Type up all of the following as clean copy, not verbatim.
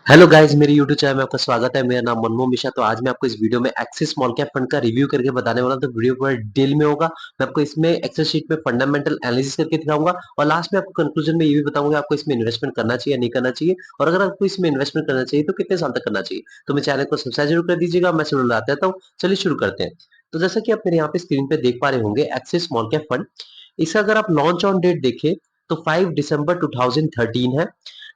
Hello guys, मेरे YouTube channel में आपका स्वागत है। मेरा नाम मनमोहन मिश्रा। तो आज मैं आपको इस वीडियो में एक्सिस स्मॉल कैप फंड का रिव्यू करके बताने वाला हूं। तो वीडियो पूरा डिटेल में होगा। मैं आपको इसमें एक्सेल शीट में फंडामेंटल एनालिसिस करके दिखाऊंगा और लास्ट में आपको कंक्लूजन में ये भी बताऊंगा आपको इसमें इन्वेस्टमेंट करना चाहिए या नहीं करना चाहिए, और अगर आपको इसमें इन्वेस्टमेंट करना चाहिए तो कितने साल तक करना चाहिए। तो मेरे चैनल को सब्सक्राइब जरूर कर दीजिएगा। मैं शुरू लाते था हूँ, चलिए शुरू करते हैं। तो जैसा कि आप मेरे यहाँ पे स्क्रीन पे देख पा रहे होंगे, एक्सिस स्मॉल कैप फंड, इसका अगर आप लॉन्च ऑन डेट देखें तो 5 दिसंबर 2013 है।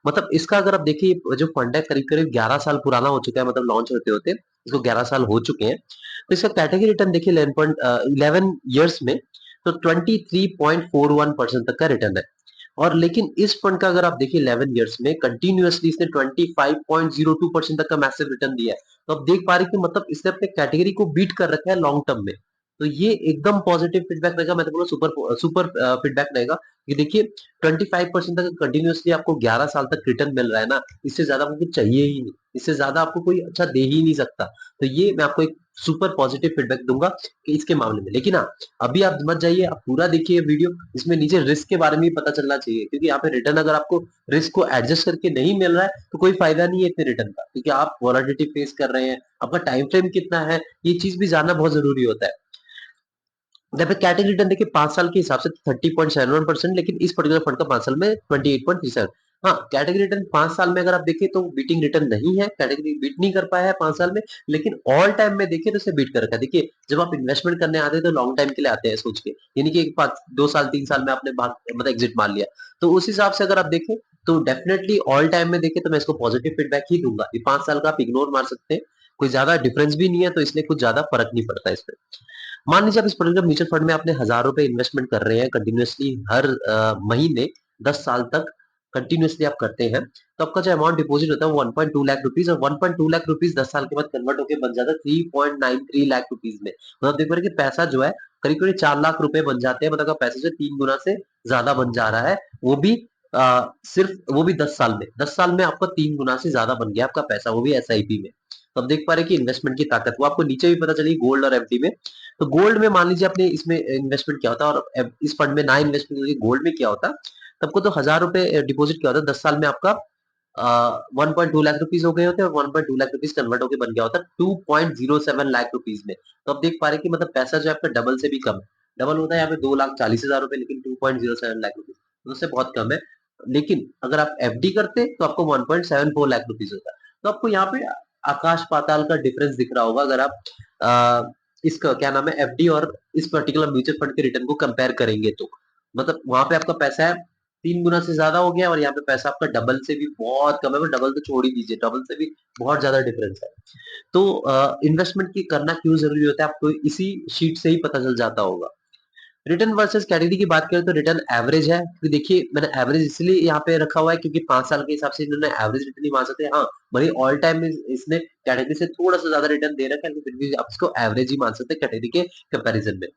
मतलब इसका अगर आप देखिए, जो फंड है करीब-करीब 11 साल पुराना हो चुका है। मतलब लॉन्च होते-होते इसको 11 साल हो चुके हैं। तो इसका कैटेगरी रिटर्न देखिए 11 इयर्स में तो 23.41% तक का रिटर्न है। और लेकिन इस फंड का अगर आप देखिए 11 इयर्स में कंटिन्यूअसली इसने 25.02% तक का मैसिव रिटर्न दिया है। तो आप देख पा रहे हैं कि मतलब इसने अपने कैटेगरी को बीट कर रखा है लॉन्ग टर्म में। तो ये एकदम पॉजिटिव फीडबैक रहेगा। मैं तो बोलूँ सुपर सुपर फीडबैक रहेगा। ये देखिए 25% तक कंटिन्यूअसली आपको 11 साल तक रिटर्न मिल रहा है ना, इससे ज्यादा आपको कुछ चाहिए ही नहीं। इससे ज्यादा आपको कोई अच्छा दे ही नहीं सकता। तो ये मैं आपको एक सुपर पॉजिटिव फीडबैक दूंगा कि इसके मामले में। लेकिन हाँ, अभी आप मत जाइए, आप पूरा देखिए वीडियो। इसमें नीचे रिस्क के बारे में भी पता चलना चाहिए, क्योंकि यहाँ पे रिटर्न अगर आपको रिस्क को एडजस्ट करके नहीं मिल रहा है तो कोई फायदा नहीं है इतने रिटर्न का, क्योंकि आप वॉलेटिलिटी फेस कर रहे हैं। आपका टाइम फ्रेम कितना है, ये चीज भी जानना बहुत जरूरी होता है। यहाँ पे कैटेगरी रिटर्न देखिए 5 साल के हिसाब से 30.71%, लेकिन इस पर्टिकुलर फंड का 5 साल में 28.37। हाँ, कैटेगरी रिटर्न 5 साल में अगर आप देखें तो बीटिंग रिटर्न नहीं है, कैटेगरी बीट नहीं कर पाया है 5 साल में। लेकिन ऑल टाइम में देखें तो इसे बीट कर रखा है। देखिए, जब आप इन्वेस्टमेंट करने आते हैं तो लॉन्ग टाइम के लिए आते हैं सोच के, यानी कि 2 साल 3 साल में आपने भाग मतलब एग्जिट मार लिया। तो उस हिसाब से अगर आप देखें तो डेफिनेटली ऑल टाइम में देखें तो मैं इसको पॉजिटिव फीडबैक ही दूंगा। ये 5 साल का आप इग्नोर मार सकते हैं, कोई ज्यादा डिफरेंस भी नहीं है, तो इसलिए कुछ ज्यादा फर्क नहीं पड़ता इसमें। मान लीजिए आप इस पर्टिकुलर म्यूचुअल फंड में अपने 1000 रुपए इन्वेस्टमेंट कर रहे हैं कंटिन्यूअसली हर महीने 10 साल तक कंटिन्यूअसली आप करते हैं, तो आपका जो अमाउंट डिपॉजिट होता है वो 1.2 लाख रुपीज, और 1.2 लाख रुपीज 10 साल के बाद कन्वर्ट होकर बन जाता है 3.93 लाख रुपीज में। मतलब देख रहे हैं कि पैसा जो है करीब करीब 4 लाख रुपए बन जाते हैं। मतलब आपका पैसा जो 3 गुना से ज्यादा बन जा रहा है, वो भी सिर्फ वो भी 10 साल में। 10 साल में आपका 3 गुना से ज्यादा बन गया आपका पैसा, वो भी एसआईपी में। तो अब देख पा रहे हैं कि इन्वेस्टमेंट की ताकत वो आपको नीचे भी पता चली गोल्ड और एफडी में। तो गोल्ड में मान लीजिए आपने इसमें इन्वेस्टमेंट किया होता और इस फंड में ना इन्वेस्टमेंट करके गोल्ड में किया होता, तो आपको तो 1000 रुपए डिपॉजिट किया होता, 10 साल में आपका 1.2 लाख रुपीज हो गए होते और 1.2 लाख रुपीज कन्वर्ट होकर बन गया होता 2.07 लाख रुपीज में। तो आप देख पा रहे हैं कि मतलब पैसा जो है आपका डबल से भी कम है। डबल होता है यहाँ पे 2,40,000 रुपए, लेकिन 2.07 लाख रुपीज तो उससे बहुत कम है। लेकिन अगर आप एफडी करते तो आपको 1.74 लाख रुपीज होता। तो आपको यहाँ पे आकाश पाताल का डिफरेंस दिख रहा होगा अगर आप इसका क्या नाम है एफडी और इस पर्टिकुलर म्यूचुअल फंड के रिटर्न को कंपेयर करेंगे तो। मतलब वहां पे आपका पैसा है 3 गुना से ज्यादा हो गया और यहाँ पे पैसा आपका डबल से भी बहुत कम है। वो डबल तो छोड़ ही दीजिए, डबल से भी बहुत ज्यादा डिफरेंस है। तो इन्वेस्टमेंट की करना क्यों जरूरी होता है आपको इसी शीट से ही पता चल जाता होगा। रिटर्न वर्सेस कैटेगरी की बात करें तो रिटर्न एवरेज है, क्योंकि देखिए मैंने एवरेज इसलिए यहाँ पे रखा हुआ है क्योंकि 5 साल के हिसाब से इन्होंने एवरेज रिटर्न ही मान सकते हैं। हाँ, भले ऑल टाइम में इसने कैटेगरी से थोड़ा सा ज्यादा रिटर्न दे रखा है, लेकिन फिर भी आप इसको एवरेज ही मान सकते हैं कैटेगरी के कंपैरिजन में।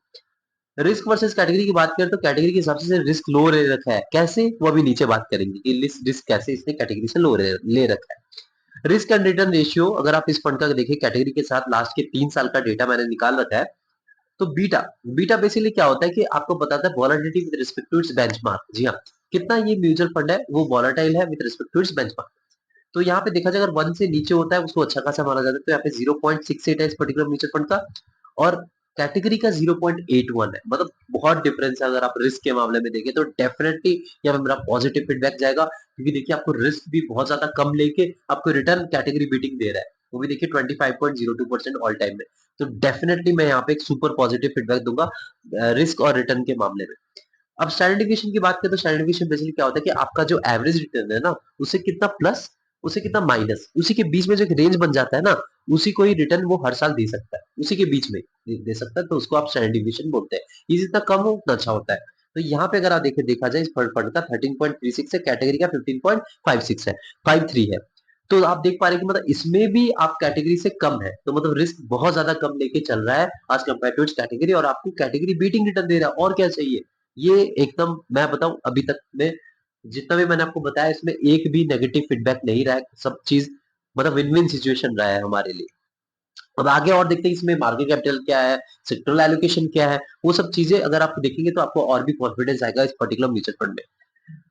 रिस्क वर्सेस कैटेगरी की बात करें तो कैटेगरी के हिसाब से रिस्क लो ले रखा है। कैसे, वो अभी नीचे बात करेंगे कि रिस्क कैसे इसने कैटेगरी से लो ले रखा है। रिस्क एंड रिटर्न रेशियो अगर आप इस फंड का देखिए कैटेगरी के साथ लास्ट के 3 साल का डेटा मैंने निकाल रखा है। तो बीटा बीटा बेसिकली क्या होता है कि आपको बताता है volatility with respect to its benchmark. जी हाँ, कितना ये म्यूचुअल फंड है वो वॉलेटाइल है with respect to its benchmark. तो यहाँ पे देखा जाए अगर 1 से नीचे होता है उसको अच्छा खासा माना जाता है। तो यहाँ पे 0.68 है इस पर्टिकुलर म्यूचुअल फंड का, और कैटेगरी का 0.81 है। मतलब बहुत डिफरेंस है। अगर आप रिस्क के मामले में देखें तो डेफिनेटली यहाँ पे मेरा पॉजिटिव फीडबैक जाएगा, क्योंकि देखिए आपको रिस्क भी बहुत ज्यादा कम लेके आपको रिटर्न कैटेगरी बीटिंग दे रहा है, वो भी देखिए 25.02% ऑल टाइम में। तो डेफिनेटली मैं यहाँ पे एक सुपर पॉजिटिव फीडबैक दूंगा रिस्क और रिटर्न के मामले में। अब स्टैंडर्ड डिविएशन की बात करें तो स्टैंडर्ड डिविएशन बेसिकली क्या होता है कि आपका जो एवरेज रिटर्न है ना, उसे कितना प्लस उसे कितना माइनस, उसी के बीच में जो एक रेंज बन जाता है ना, उसी को ही रिटर्न वो हर साल दे सकता है, उसी के बीच में दे सकता है। तो उसको आप स्टैंडर्ड डिविएशन बोलते हैं। ये जितना कम हो उतना अच्छा होता है। तो यहाँ पे अगर आप देखा जाए इस फंड का 13.36 है, कैटेगरी का 15.56 है, 53 है। तो आप देख पा रहे हैं कि मतलब इसमें भी आप कैटेगरी से कम है, तो मतलब रिस्क बहुत ज्यादा कम लेके चल रहा है आज कंपेयर टू कैटेगरी, और आपको कैटेगरी बीटिंग रिटर्न दे रहा है। और क्या चाहिए। ये एकदम मैं बताऊं अभी तक में जितना भी मैंने आपको बताया इसमें एक भी नेगेटिव फीडबैक नहीं रहा है। सब चीज मतलब विन विन सिचुएशन रहा है हमारे लिए। अब आगे और देखते हैं इसमें मार्केट कैपिटल क्या है, सेक्टरल एलोकेशन क्या है, वो सब चीजें अगर आप देखेंगे तो आपको और भी कॉन्फिडेंस आएगा इस पर्टिकुलर म्यूचुअल फंड में।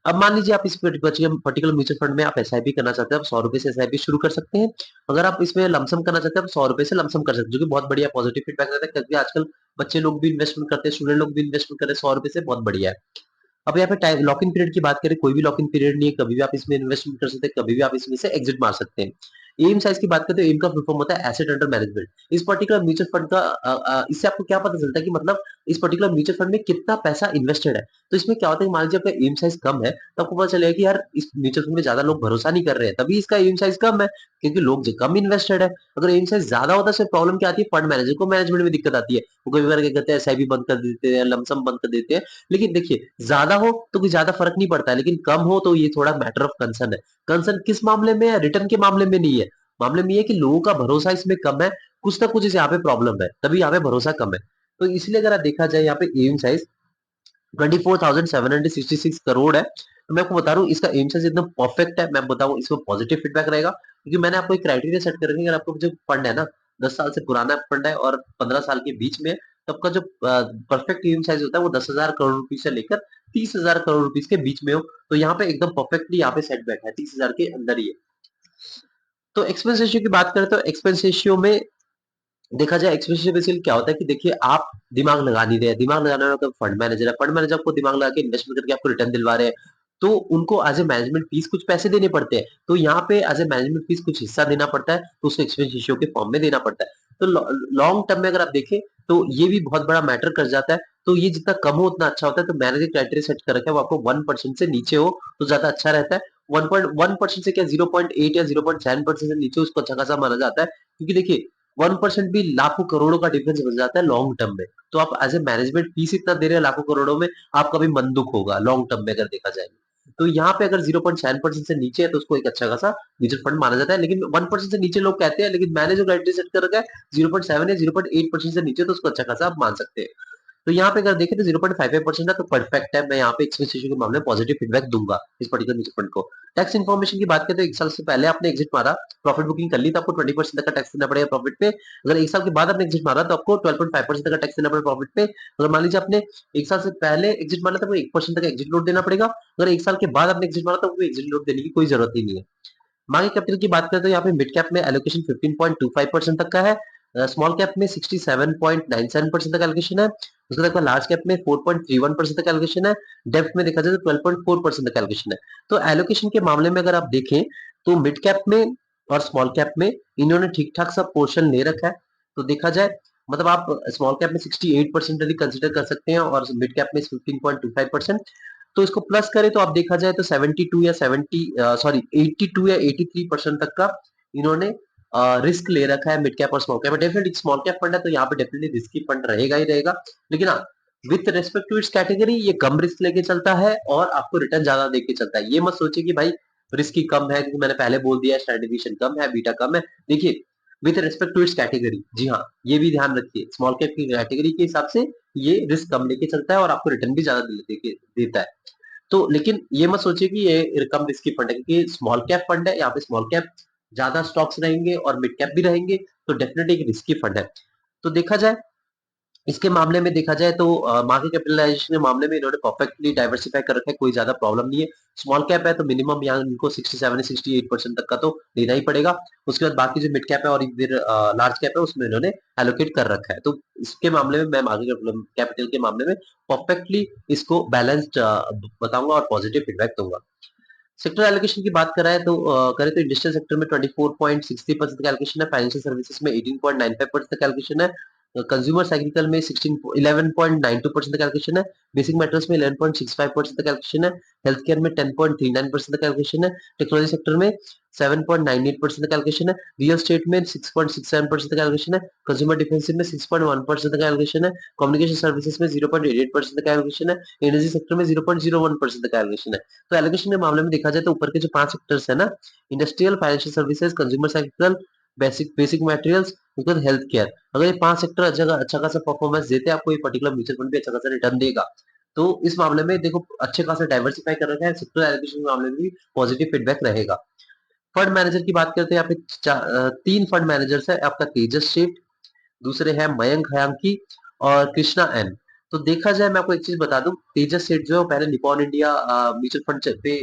अब मान लीजिए आप इस पर्टिकुलर म्यूचुअल फंड में आप एसआईपी करना चाहते हैं, आप 100 रुपए से एसआईपी शुरू कर सकते हैं। अगर आप इसमें लमसम करना चाहते हैं, आप 100 रुपए से लमसम कर सकते हैं, जो कि बहुत बढ़िया पॉजिटिव फीडबैक रहता है, क्योंकि आजकल बच्चे लोग भी इन्वेस्टमेंट करते हैं, स्टूडेंट लोग भी इन्वेस्टमेंट कर रहे हैं 100 रुपए से, बहुत बढ़िया है। अब यहाँ पे टाइम लॉक इन पीरियड की बात करें, कोई भी लॉक इन पीरियड नहीं है, कभी भी आप इसमें इन्वेस्टमेंट कर सकते हैं, कभी भी आप इसमें से एग्जिट मार सकते हैं। एम साइज की बात करें तो एम का फुल फॉर्म होता है एसेट अंडर मैनेजमेंट। इस पर्टिकुलर म्यूचुअल फंड का इससे आपको क्या पता चलता है कि मतलब इस पर्टिकुलर म्यूचुअल फंड में कितना पैसा इन्वेस्टेड है। तो इसमें क्या होता है कि मान लीजिए आपका एम साइज कम है, तो आपको पता चलेगा कि यार इस म्यूचुअल फंड में ज्यादा लोग भरोसा नहीं कर रहे हैं, तभी इसका एम साइज कम है, क्योंकि लोग जो कम इन्वेस्टेड है। अगर एम साइज ज्यादा होता है, सिर्फ प्रॉब्लम क्या आती है, फंड मैनेजर को मैनेजमेंट में दिक्कत आती है। वो कई बार क्या करते हैं, एसआईपी बंद कर देते हैं, लमसम बंद कर देते हैं। लेकिन देखिए, ज्यादा हो तो कोई ज्यादा फर्क नहीं पड़ता है, लेकिन कम हो तो ये थोड़ा मैटर ऑफ कंसर्न है। कंसर्न किस मामले में है? रिटर्न के मामले में नहीं है। मामले में ये है कि लोगों का भरोसा इसमें कम है, कुछ ना कुछ इस यहाँ पे प्रॉब्लम है, तभी यहाँ पे भरोसा कम है। तो इसलिए अगर आप देखा जाए यहाँ पे एम साइज 24,766 करोड़ है। तो मैं आपको बता रहा हूँ इसका एम साइज एकदम परफेक्ट है। मैं बताऊँ इसमें पॉजिटिव फीडबैक रहेगा, क्योंकि मैंने आपको एक क्राइटेरिया सेट कर रखा है। अगर आपको जो फंड है ना, 10 साल से पुराना फंड है और 15 साल के बीच में है, तो आपका जो परफेक्ट एम साइज होता है वो 10,000 करोड़ रुपीज से लेकर 30,000 करोड़ रुपीज के बीच में हो। तो यहाँ पे एकदम परफेक्टली यहाँ पे सेट बैठा है, 30,000 के अंदर ही है। तो एक्सपेंस रेशियो की बात करें तो एक्सपेंस रेशियो में देखा जाए, एक्सपेंस रेशियो बेसिकली क्या होता है कि देखिए, आप दिमाग लगा नहीं रहे हैं, दिमाग लगाने वाला तो फंड मैनेजर है, फंड मैनेजर आपको दिमाग लगा के इन्वेस्टमेंट करके आपको रिटर्न दिलवा रहे हैं, तो उनको एज ए मैनेजमेंट फीस कुछ पैसे देने पड़ते हैं। तो यहाँ पे एज ए मैनेजमेंट फीस कुछ हिस्सा देना पड़ता है, तो उसको एक्सपेंस रेशियो के फॉर्म में देना पड़ता है। तो लॉन्ग टर्म में अगर आप देखें तो ये भी बहुत बड़ा मैटर कर जाता है। तो ये जितना कम हो उतना अच्छा होता है। तो मैंने जो क्राइटेरिया सेट कर रखा है वो आपको 1% से नीचे हो तो ज्यादा अच्छा रहता है। 1.1% से क्या 0.8 या 0.7% से नीचे उसको अच्छा खासा माना जाता है, क्योंकि देखिए 1% भी लाखों करोड़ों का डिफरेंस बन जाता है लॉन्ग टर्म में। तो आप एज ए मैनेजमेंट फीस इतना दे रहे हैं लाखों करोड़ों में, आपका भी मन दुख होगा लॉन्ग टर्म में अगर देखा जाए। तो यहाँ पे अगर 0.7% से नीचे है तो उसको एक अच्छा खासा म्यूचुअल फंड माना जाता है। लेकिन 1% से नीचे लोग कहते हैं, लेकिन मैंने जो क्राइटेरिया सेट कर रखा है 0.7 या 0.8% से नीचे, तो उसको अच्छा खासा आप मान सकते हैं। तो यहाँ पे अगर देखें तो 0.55% है, तो परफेक्ट है। मैं यहाँ पे एक्सपेंस रेशियो के मामले में पॉजिटिव फीडबैक दूंगा इस पर्टिकुलर म्यूचुअल फंड को। टैक्स इन्फॉर्मेशन की बात करें तो 1 साल से पहले आपने एग्जिट मारा, प्रॉफिट बुकिंग कर ली, तो आपको 20% तक का टैक्स देना पड़ेगा प्रॉफिट पे। अगर 1 साल के बाद आपने एग्जिट मारा तो आपको 12.5% तक का टैक्स देना पड़ेगा प्रॉफिट पे। अगर मान लीजिए आपने 1 साल से पहले एग्जिट मारा तो आपको 1% तक का एग्जिट लोड देना पड़ेगा। अगर 1 साल के बाद आपने एग्जिट मारा तो आपको एग्जिट लोड देने की कोई जरूरत ही नहीं है। मार्केट कैपिटल की बात करें तो यहाँ पे मिड कैप में एलोकेशन 15.25% तक का है, स्मॉल कैप में 67.97% तक एलोकेशन है, उसके बाद लार्ज कैप में 4.31% तक एलोकेशन है, डेप्थ में देखा जाए तो 12.4% तक एलोकेशन है। तो एलोकेशन के मामले में अगर आप देखें तो मिड कैप में और स्मॉल कैप में इन्होंने ठीक ठाक सा पोर्शन ले रखा है। तो देखा जाए मतलब आप स्मॉल कैप में 68% यदि कंसिडर कर सकते हैं और मिड कैप में 15.25%। तो इसको प्लस करें तो आप देखा जाए तो 72 या 82 या 83% तक का इन्होंने रिस्क ले रखा है मिड कैप और small cap. Definitely small cap fund है तो यहाँ पे डेफिनेटली रिस्की फंड रहेगा ही रहेगा। लेकिन हाँ, with respect to its category ये कम रिस्क लेके चलता है और आपको रिटर्न ज्यादा देके चलता है। ये मत सोचिए कि भाई रिस्की कम है, क्योंकि मैंने पहले बोल दिया स्टैंडर्ड कम है, बीटा कम है। देखिए, with respect to its category, जी हाँ, ये भी ध्यान रखिए, स्मॉल कैप की कैटेगरी के हिसाब से ये रिस्क कम लेके चलता है और आपको रिटर्न भी ज्यादा देता है। तो लेकिन ये मत सोचिए कि ये कम रिस्की फंड है, क्योंकि स्मॉल कैप फंड है, यहाँ पे स्मॉल कैप ज्यादा स्टॉक्स रहेंगे और मिड कैप भी रहेंगे, तो डेफिनेटली एक रिस्की फंड है। तो देखा जाए इसके मामले में देखा जाए तो मार्केट कैपिटलाइजेशन के मामले में इन्होंने परफेक्टली डाइवर्सिफाई कर रखा है, कोई ज्यादा प्रॉब्लम नहीं है। स्मॉल कैप है तो मिनिमम यहाँ इनको 67 68% तक का तो लेना ही पड़ेगा। उसके बाद बाकी जो मिड कैप है और इधर लार्ज कैप है उसमें इन्होंने एलोकेट कर रखा है। तो इसके मामले में मैं मार्केट कैपिटल के मामले में परफेक्टली इसको बैलेंस्ड बताऊंगा और पॉजिटिव फीडबैक दूंगा। सेक्टर एलोकेशन की बात कराए तो करें तो इंडस्ट्रियल सेक्टर में 24.60% का एलोकेशन है, फाइनेंशियल सर्विसेज में 18.95% का एलोकेशन है, कंज्यूमर साइकिल में 16 11.92% तक एलोकेशन है, बेसिक मेटल्स में 11.65% तक एलोकेशन है, हेल्थ केयर में 10.39% तक एलोकेशन है, टेक्नोलॉजी सेक्टर में 7.98% तक एलोकेशन है, रियल स्टेट में 6.67% तक एलोकेशन है, कंज्यूमर डिफेंसिव में 6.1% तक एलोकेशन है, कम्युनिकेशन सर्विसेज में 0.88% तक एलोकेशन है, एनर्जी सेक्टर में 0.01% तक एलोकेशन है। तो एलोकेशन के मामले में देखा जाए तो ऊपर के जो 5 सेक्टर्स है ना, industrial, financial services, consumer cycle, basic basic materials, उसके बाद हेल्थ केयर, अगर ये 5 सेक्टर अच्छा अच्छा खासा परफॉर्मेंस देते हैं, आपको ये पर्टिकुलर म्यूचुअल फंड भी अच्छा खासा रिटर्न देगा। तो इस मामले में देखो अच्छे खासा डाइवर्सिफाई कर रखा है, सेक्टर एलोकेशन के मामले में भी पॉजिटिव फीडबैक रहेगा। फंड मैनेजर की बात करते हैं, यहाँ पे 3 फंड मैनेजर्स है, आपका तेजस शेठ, दूसरे हैं मयंक हयांकी और कृष्णा एन। तो देखा जाए मैं आपको एक चीज़ बता दूँ, तेजस सेठ जो है वो पहले निप्पॉन इंडिया म्यूचुअल फंड पे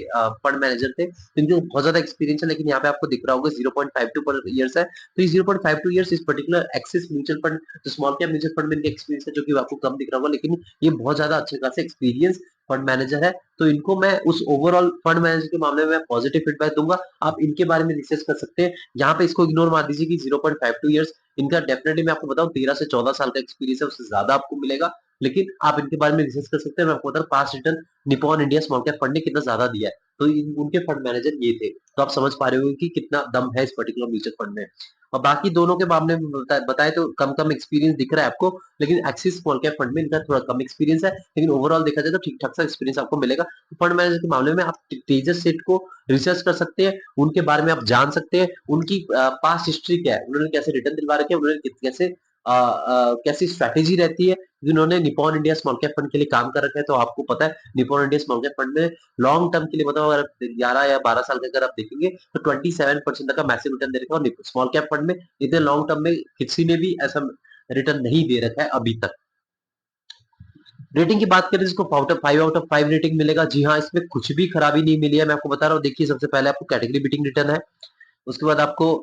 फंड मैनेजर थे। इनको बहुत ज़्यादा एक्सपीरियंस है, लेकिन यहाँ पे आपको दिख रहा होगा 0.52 पर ईयर्स है। तो ये 0.52 ईयर्स इस पर्टिकुलर एक्सिस म्यूचुअल फंड, जो स्मॉल कैप म्यूचुअल फंड में इनका एक्सपीरियंस है, जो कि आपको कम दिख रहा होगा, लेकिन ये बहुत ज़्यादा अच्छे खासे एक्सपीरियंस फंड मैनेजर है। तो इनको मैं उस ओवरऑल फंड मैनेजर के मामले में मैं पॉजिटिव फीडबैक दूँगा। आप इनके बारे में रिसर्च कर सकते हैं। यहाँ पे इसको इग्नोर मार दीजिए कि 0.52 ईयर्स, इनका डेफिनिटली मैं आपको बताऊँ 13 से 14 साल का एक्सपीरियंस है, उससे ज़्यादा आपको मिलेगा। लेकिन आप इनके बारे में रिसर्च कर सकते हैं। मैं आपको बता रहा हूँ past return Nippon India small cap fund ने कितना ज़्यादा दिया है। तो उनके फंड मैनेजर ये थे। तो आप समझ पा रहे होंगे कि कितना दम है इस पर्टिकुलर म्यूचुअल फंड में। और बाकी दोनों के मामले में बताएँ तो कम-कम एक्सपीरियंस दिख रहा है आपको, लेकिन एक्सिस स्मॉल कैप फंड में इनका थोड़ा कम एक्सपीरियंस है, लेकिन ओवरऑल देखा जाए तो ठीक-ठाक सा एक्सपीरियंस आपको मिलेगा। फंड मैनेजर के मामले में आप तेजस सेठ को रिसर्च कर सकते हैं, उनके बारे में आप जान सकते हैं, उनकी पास्ट हिस्ट्री क्या है, उन्होंने कैसे रिटर्न दिलवा रखे हैं, उन्होंने कैसे कैसी स्ट्रैटेजी रहती है, जिन्होंने Nippon India small cap fund के लिए काम कर रखा है। तो आपको पता है Nippon India small cap fund में लॉन्ग टर्म के लिए मतलब अगर 11 या 12 साल के अगर आप देखेंगे तो 27% तक का मैसिव रिटर्न दे रखा है, और स्मॉल कैप फंड में इतने लॉन्ग टर्म में किसी ने भी ऐसा रिटर्न नहीं दे रखा है अभी तक। रेटिंग की बात करें जिसको 5 आउट ऑफ 5 रेटिंग मिलेगा। जी हाँ, इसमें कुछ भी खराबी नहीं मिली है, मैं आपको बता रहा हूँ। देखिए सबसे पहले आपको कैटेगरी बीटिंग रिटर्न है, उसके बाद आपको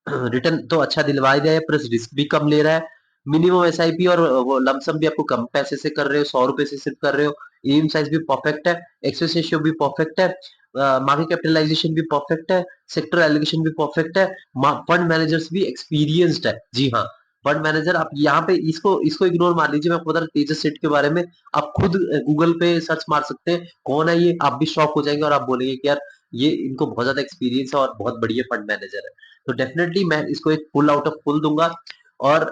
रिटर्न तो अच्छा दिलवा ही रहा है, प्लस रिस्क भी कम ले रहा है। मिनिमम एसआईपी और वो लमसम भी आपको कम पैसे से कर रहे हो, 100 रुपए से सिर्फ कर रहे हो। एम साइज भी परफेक्ट है, एक्सेस रेशियो भी परफेक्ट है, मार्केट कैपिटलाइजेशन भी परफेक्ट है, सेक्टर एलोकेशन भी परफेक्ट है, फंड मैनेजर्स भी एक्सपीरियंस्ड है। जी हाँ, फंड मैनेजर आप यहाँ पे इसको इसको इग्नोर मार लीजिए। मैं आपको बता रहा हूँ तेजस सेठ के बारे में आप खुद गूगल पे सर्च मार सकते हैं, कौन है ये, आप भी शॉक हो जाएंगे और आप बोलेंगे कि यार ये इनको बहुत ज्यादा एक्सपीरियंस है और बहुत बढ़िया फंड मैनेजर है। तो डेफिनेटली मैं इसको एक फुल आउट ऑफ फुल दूंगा। और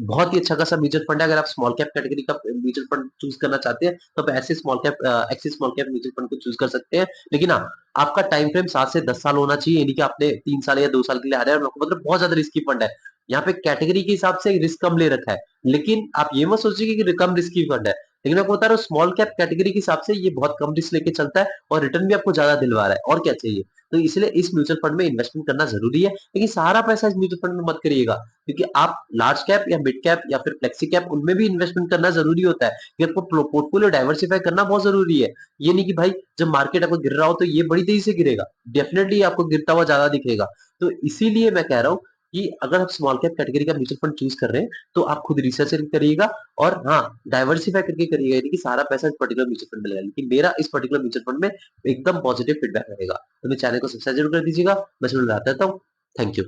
बहुत ही अच्छा खासा म्यूचुअल फंड है। अगर आप स्मॉल कैप कैटेगरी का म्यूचुअल फंड चूज करना चाहते हैं तो आप ऐसे small cap axis small cap mutual fund को चूज कर सकते हैं। लेकिन हाँ, आपका टाइम फ्रेम 7 से 10 साल होना चाहिए, यानी कि आपने 3 साल या 2 साल के लिए आ रहे हैं, मतलब बहुत ज्यादा रिस्की फंड है। यहाँ पे कैटेगरी के हिसाब से रिस्क कम ले रखा है, लेकिन आप ये मत सोचिए कि कम रिस्की फंड है। लेकिन मैं आपको बता रहा हूँ स्मॉल कैप कैटेगरी के हिसाब से ये बहुत कम रिस्क लेके चलता है और रिटर्न भी आपको ज्यादा दिलवा रहा है, और क्या चाहिए। तो इसलिए इस म्यूचुअल फंड में इन्वेस्टमेंट करना जरूरी है, लेकिन सारा पैसा इस म्यूचुअल फंड में मत करिएगा, क्योंकि आप लार्ज कैप या मिड कैप या फिर फ्लेक्सी कैप उनमें भी इन्वेस्टमेंट करना जरूरी होता है, कि आपको पोर्टफोलियो डाइवर्सिफाई करना बहुत जरूरी है। ये नहीं कि भाई जब मार्केट आपको गिर रहा हो तो ये बड़ी तेजी से गिरेगा, डेफिनेटली आपको गिरता हुआ ज्यादा दिखेगा। तो इसीलिए मैं कह रहा हूँ कि अगर आप स्मॉल कैप कैटेगरी का म्यूचुअल फंड चूज कर रहे हैं तो आप खुद रिसर्च करिएगा, और हाँ, डाइवर्सिफाई करके करिएगा, यानी कि सारा पैसा इस पर्टिकुलर म्यूचुअल फंड में लगेगा। लेकिन मेरा इस पर्टिकुलर म्यूचुअल फंड में एकदम पॉजिटिव फीडबैक रहेगा। तो मेरे चैनल को सब्सक्राइब जरूर कर दीजिएगा। मैं जरूर आता हूँ। Thank you.